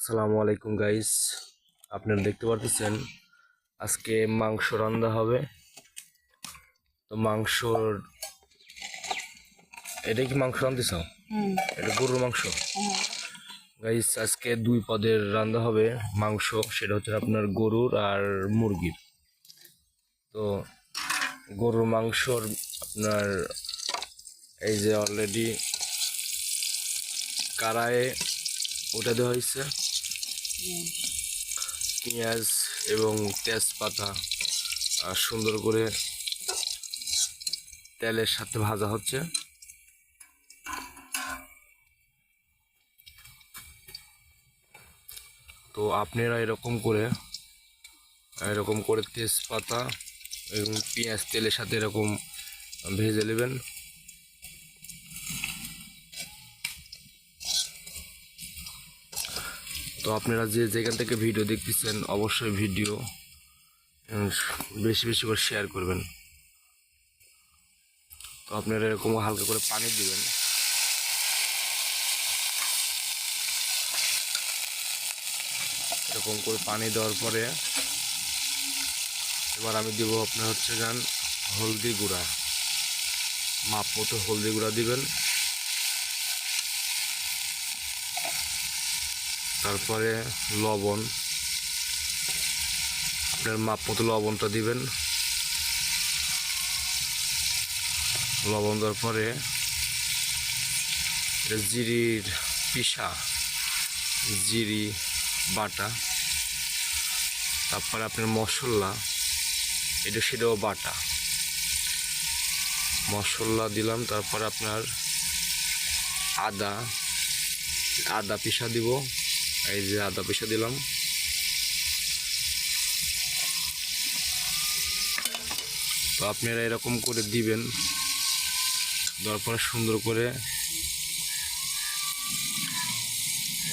আসসালামু আলাইকুম গাইস, আপনারা দেখতে পারতেছেন আজকে মাংস রান্না হবে। তো মাংসর এটা কি মাংস রান্ধিস? এটা গরুর মাংস গাইস। আজকে দুই পদের রান্না হবে মাংস, সেটা হচ্ছে আপনার গরুর আর মুরগির। তো গরুর মাংসর আপনার এই যে অলরেডি কড়াইয়ে ওটা দেওয়া হয়েছে, পেঁয়াজ এবং তেজপাতা সুন্দর করে তেলের সাথে ভাজা হচ্ছে। তো আপনারা এরকম করে তেজপাতা এবং পেঁয়াজ তেলের সাথে এরকম ভেজে নেবেন। তো আপনারা যে যেখান থেকে ভিডিও দেখতেছেন অবশ্যই ভিডিও বেশি বেশি করে শেয়ার করবেন। তো আপনারা এরকম হালকা করে পানি দিবেন। এরকম করে পানি দেওয়ার পরে এবার আমি দিব আপনার হচ্ছে গান হলদি গুঁড়া, মাপ মতো হলদি গুঁড়া দিবেন। তারপরে লবণ, আপনার মাপ মতো লবণটা দিবেন। লবণ দেওয়ার পরে জিরির পিসা, জিরি বাটা, তারপরে আপনার মশলা এটা সেটাও বাটা মশলা দিলাম। তারপরে আপনার আদা পিসা দিব, এই যে আদা পিসা দিলাম। তো আপনারা এরকম করে দিবেন, দেওয়ার পরে সুন্দর করে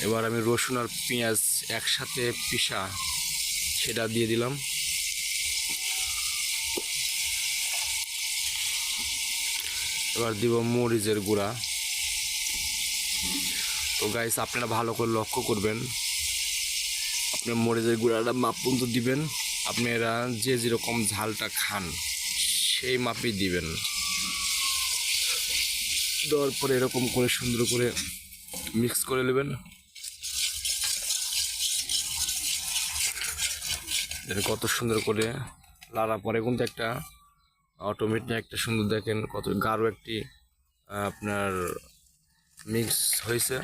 এবার আমি রসুন আর পেঁয়াজ একসাথে পিসা সেটা দিয়ে দিলাম। এবার দিব মরিচের গুঁড়া। তো গাইস আপনারা ভালো করে লক্ষ্য করবেন, আপনার মরিচের গুঁড়াটা মাপ পর্যন্ত দিবেন। আপনারা যে যেরকম ঝালটা খান সেই মাপই দিবেন। দেওয়ার পরে এরকম করে সুন্দর করে মিক্স করে নেবেন। কত সুন্দর করে লাড়া পরে কিন্তু একটা অটোমেটিক একটা সুন্দর দেখেন কত গাঢ় একটি আপনার মিক্স হয়েছে।